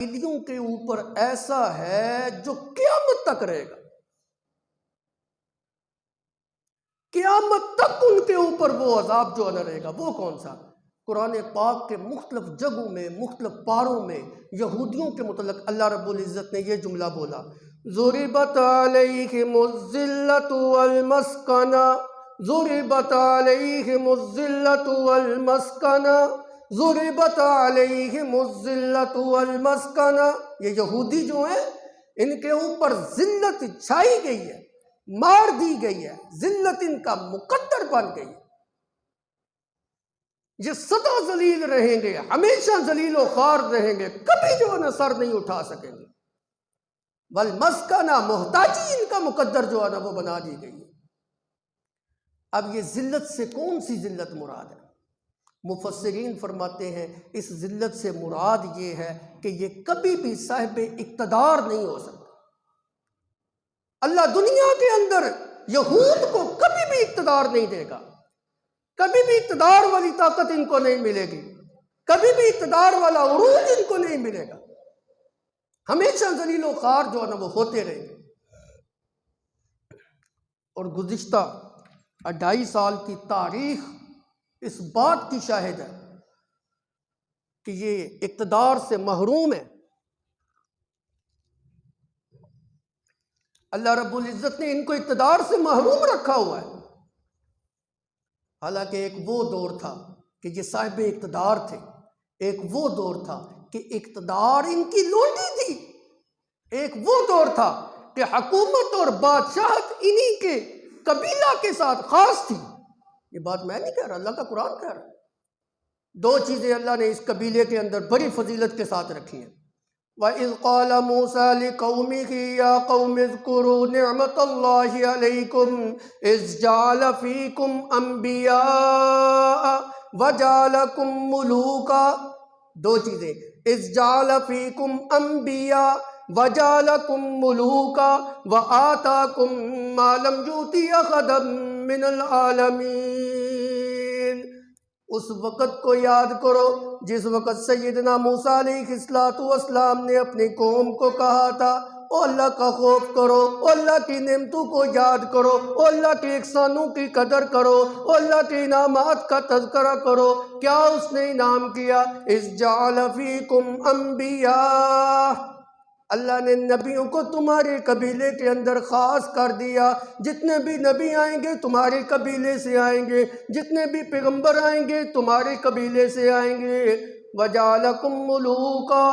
اسرائیلیوں کے اوپر ایسا ہے جو قیامت تک رہے گا، قیامت تک ان کے اوپر وہ عذاب جو نہ رہے گا۔ وہ کون سا؟ قرآن پاک کے مختلف جگہوں میں، مختلف پاروں میں یہودیوں کے متعلق اللہ رب العزت نے یہ جملہ بولا، ضربت علیہم الذلۃ والمسکنہ، ضربت علیہم الذلۃ والمسکنہ، ضربت علیہم الذلۃ والمسکنہ۔ یہ یہودی جو ہیں ان کے اوپر ذلت چھائی گئی ہے، مار دی گئی ہے، ذلت ان کا مقدر بن گئی ہے۔ یہ سدا ذلیل رہیں گے، ہمیشہ ذلیل و خوار رہیں گے، کبھی جو ہے سر نہیں اٹھا سکیں گے۔ والمسکنہ، محتاجی ان کا مقدر جو ہے نا وہ بنا دی گئی ہے۔ اب یہ ذلت سے کون سی ذلت مراد ہے؟ مفسرین فرماتے ہیں اس ذلت سے مراد یہ ہے کہ یہ کبھی بھی صاحب اقتدار نہیں ہو سکتا۔ اللہ دنیا کے اندر یہود کو کبھی بھی اقتدار نہیں دے گا، کبھی بھی اقتدار والی طاقت ان کو نہیں ملے گی، کبھی بھی اقتدار والا عروج ان کو نہیں ملے گا، ہمیشہ ذلیل و خوار جو ہے نا وہ ہوتے رہیں گے۔ اور گزشتہ 2.5 سال کی تاریخ اس بات کی شاہد ہے کہ یہ اقتدار سے محروم ہے۔ اللہ رب العزت نے ان کو اقتدار سے محروم رکھا ہوا ہے۔ حالانکہ ایک وہ دور تھا کہ یہ صاحب اقتدار تھے، ایک وہ دور تھا کہ اقتدار ان کی لونڈی تھی، ایک وہ دور تھا کہ حکومت اور بادشاہت انہی کے قبیلہ کے ساتھ خاص تھی۔ یہ بات میں نہیں کہہ رہا، اللہ کا قرآن کہہ رہا ہے۔ 2 چیزیں اللہ نے اس قبیلے کے اندر بڑی فضیلت کے ساتھ رکھی ہیں۔ وَإِذْ قَالَ مُوسَىٰ لِقَوْمِهِ يَا قَوْمِ اذْكُرُوا نِعْمَةَ اللَّهِ عَلَيْكُمْ إِذْ جَعَلَ فِيكُمْ أَنْبِيَاءَ وَجَعَلَكُمْ مُلُوكًا۔ 2 چیزیں، إِذْ جَعَلَ فِيكُمْ أَنْبِيَاءَ وَجَعَلَكُمْ مُلُوكًا وَآتَاكُمْ مَا لَمْ يُؤْتِ أَحَدًا مِّنَ الْعَالَمِينَ۔ اس وقت کو یاد کرو جس وقت سیدنا موسیٰ علیہ السلام نے اپنی قوم کو کہا تھا، او اللہ کا خوف کرو، او اللہ کی نعمتوں کو یاد کرو، او اللہ کے احسانوں کی قدر کرو، او اللہ کے انعامات کا تذکرہ کرو۔ کیا اس نے انعام کیا؟ اِذْ جَعَلَ فِيكُمْ أَنْبِيَاءَ، اللہ نے نبیوں کو تمہارے قبیلے کے اندر خاص کر دیا۔ جتنے بھی نبی آئیں گے تمہارے قبیلے سے آئیں گے، جتنے بھی پیغمبر آئیں گے تمہارے قبیلے سے آئیں گے۔ وَجَعَلَكُمْ مُلُوكًا،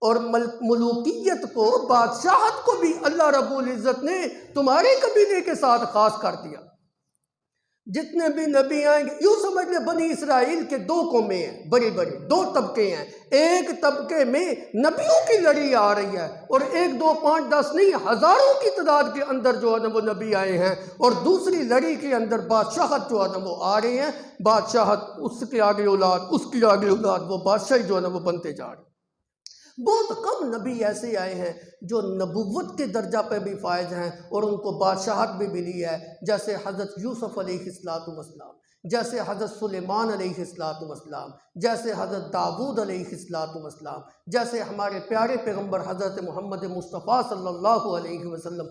اور ملوکیت کو، بادشاہت کو بھی اللہ رب العزت نے تمہارے قبیلے کے ساتھ خاص کر دیا۔ جتنے بھی نبی آئیں گے، یوں سمجھ لیں بنی اسرائیل کے 2 قومیں ہیں، بڑی بڑی 2 طبقے ہیں۔ ایک طبقے میں نبیوں کی لڑی آ رہی ہے، اور 1 2 5 10 نہیں، ہزاروں کی تعداد کے اندر جو ہے نا وہ نبی آئے ہیں، اور دوسری لڑی کے اندر بادشاہت جو ہے نا وہ آ رہی ہیں۔ بادشاہت، اس کے آگے اولاد، اس کی آگے اولاد، وہ بادشاہی جو ہے نا وہ بنتے جا رہے ہیں۔ بہت کم نبی ایسے آئے ہیں جو نبوت کے درجہ پہ بھی فائز ہیں اور ان کو بادشاہت بھی ملی ہے، جیسے حضرت یوسف علیہ السلام، جیسے حضرت سلیمان علیہ السلام، جیسے حضرت داؤد علیہ السلام، جیسے ہمارے پیارے پیغمبر حضرت محمد مصطفیٰ صلی اللہ علیہ وسلم۔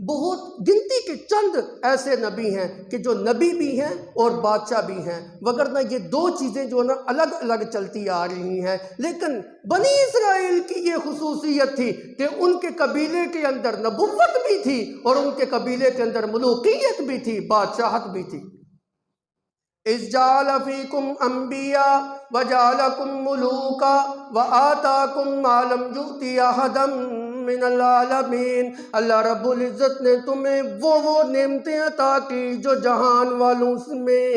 بہت گنتی کے چند ایسے نبی ہیں کہ جو نبی بھی ہیں اور بادشاہ بھی ہیں، وگرنہ یہ 2 چیزیں جو نا الگ الگ چلتی آ رہی ہیں۔ لیکن بنی اسرائیل کی یہ خصوصیت تھی کہ ان کے قبیلے کے اندر نبوت بھی تھی، اور ان کے قبیلے کے اندر ملوکیت بھی تھی، بادشاہت بھی تھی۔ اِذْ جَعَلَ فِيكُمْ أَنْبِيَاءَ وَجَعَلَكُمْ مُلُوكًا وَآتَاكُمْ مَا لَمْ يُؤْتِ أَحَدًا مِّنَ الْعَالَمِينَ۔ اللہ رب العزت نے تمہیں وہ نعمتیں عطا کی جو جہان والوں میں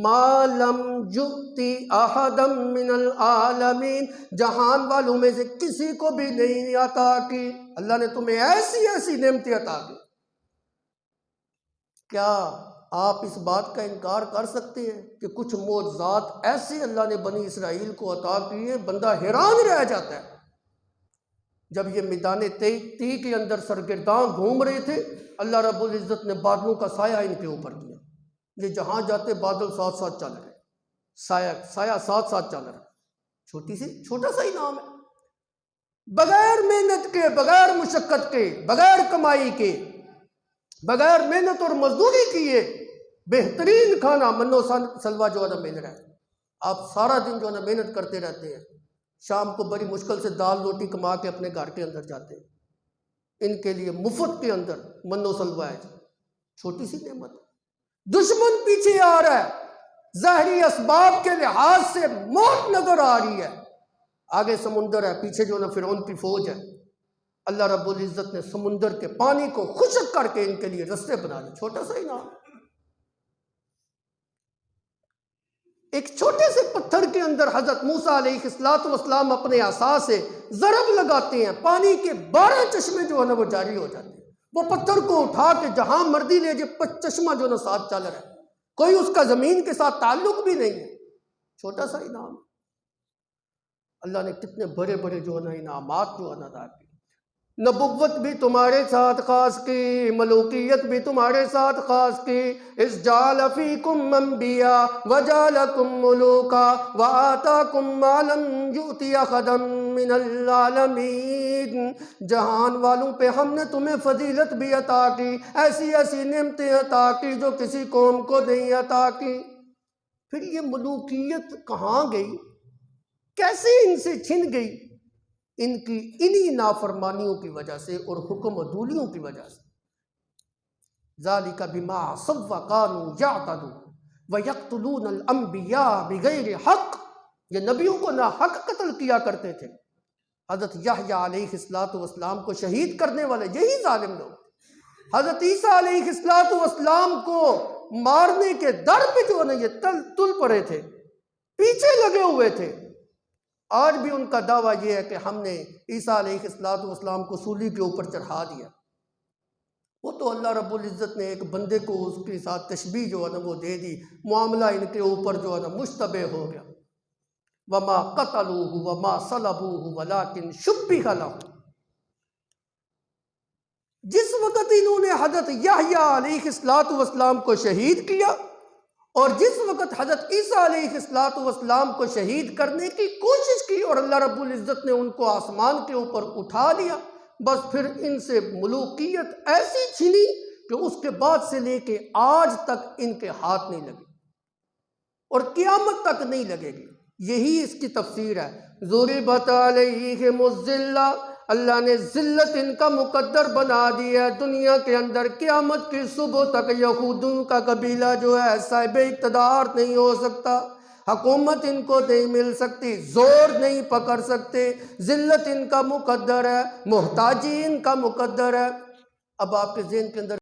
مَا لَمْ يُؤْتِ أَحَدًا مِّنَ الْعَالَمِينَ، جہان والوں میں سے کسی کو بھی نہیں عطا کی۔ اللہ نے تمہیں ایسی ایسی نعمتیں عطا کی۔ کیا آپ اس بات کا انکار کر سکتے ہیں کہ کچھ معجزات ایسے اللہ نے بنی اسرائیل کو عطا کیے، بندہ حیران رہ جاتا ہے۔ جب یہ میدان طی کے اندر سرگرداں گھوم رہے تھے، اللہ رب العزت نے بادلوں کا سایہ ان کے اوپر کیا۔ یہ جہاں جاتے بادل ساتھ ساتھ چل رہے، سایہ ساتھ ساتھ چل رہا۔ چھوٹا سا ہی نام ہے، بغیر محنت کے، بغیر مشقت کے، بغیر کمائی کے، بغیر محنت اور مزدوری کیے بہترین کھانا منو سلوا جو ہے نا مل رہا ہے۔ آپ سارا دن جو ہے نا محنت کرتے رہتے ہیں، شام کو بڑی مشکل سے دال روٹی کما کے اپنے گھر کے اندر جاتے ہیں، ان کے لیے مفت کے اندر منو سلوا ہے، چھوٹی سی نعمت۔ دشمن پیچھے آ رہا ہے، ظاہری اسباب کے لحاظ سے موت نظر آ رہی ہے، آگے سمندر ہے، پیچھے جو نا فرعون کی فوج ہے۔ اللہ رب العزت نے سمندر کے پانی کو خشک کر کے ان کے لیے رستے بنا دیے، چھوٹا سا ہی نام۔ ایک چھوٹے سے پتھر کے اندر حضرت موسیٰ علیہ السلام اپنے عصا سے ضرب لگاتے ہیں، پانی کے 12 چشمے جو ہے نا وہ جاری ہو جاتے ہیں۔ وہ پتھر کو اٹھا کے جہاں مردی لے جائے، چشمہ جو ہے نا ساتھ چل رہا ہے، کوئی اس کا زمین کے ساتھ تعلق بھی نہیں ہے، چھوٹا سا انعام۔ اللہ نے کتنے بڑے بڑے جو ہے نا انعامات جو ہے نا عطا کی۔ نبوت بھی تمہارے ساتھ خاص کی، ملوکیت بھی تمہارے ساتھ خاص کی۔ اذ جعل فیکم انبیاء وجعلکم ملوکا وآتاکم ما لم یؤتی احدا من العالمین۔ جہان والوں پہ ہم نے تمہیں فضیلت بھی عطا کی، ایسی ایسی نعمتیں عطا کی جو کسی قوم کو نہیں عطا کی۔ پھر یہ ملوکیت کہاں گئی؟ کیسے ان سے چھن گئی؟ ان کی انہی نافرمانیوں کی وجہ سے اور حکم عدولیوں کی وجہ سے۔ ذالک بما عصوا وکانوا یعتدون ویقتلون الانبیاء بغیر حق۔ یہ نبیوں کو ناحق قتل کیا کرتے تھے۔ حضرت یحییٰ علیہ السلام کو شہید کرنے والے یہی ظالم لوگ۔ حضرت عیسیٰ علیہ السلام کو مارنے کے در پہ جو ہے نا یہ تل پڑے تھے، پیچھے لگے ہوئے تھے۔ آج بھی ان کا دعویٰ یہ ہے کہ ہم نے عیسیٰ علیہ السلام کو سولی کے اوپر چڑھا دیا۔ وہ تو اللہ رب العزت نے ایک بندے کو اس کے ساتھ تشبیہ جو ہے نا وہ دے دی، معاملہ ان کے اوپر جو ہے نا مشتبہ ہو گیا۔ وَمَا قَتَلُوهُ وَمَا صَلَبُوهُ وَلَكِنْ شُبِّهَ لَهُ۔ جس وقت انہوں نے حضرت یحییٰ علیہ السلام کو شہید کیا اور جس وقت حضرت عیسیٰ علیہ السلام کو شہید کرنے کی کوشش کی اور اللہ رب العزت نے ان کو آسمان کے اوپر اٹھا لیا، بس پھر ان سے ملوکیت ایسی چھنی کہ اس کے بعد سے لے کے آج تک ان کے ہاتھ نہیں لگے اور قیامت تک نہیں لگے گی۔ یہی اس کی تفسیر ہے۔ ضُرِبَتْ عَلَيْهِمُ الذِّلَّةُ، اللہ نے ذلت ان کا مقدر بنا دیا ہے دنیا کے اندر، قیامت کی صبح تک یہودوں کا قبیلہ جو ہے صاحب اقتدار نہیں ہو سکتا، حکومت ان کو نہیں مل سکتی، زور نہیں پکڑ سکتے، ذلت ان کا مقدر ہے، محتاجی ان کا مقدر ہے۔ اب آپ کے ذہن کے اندر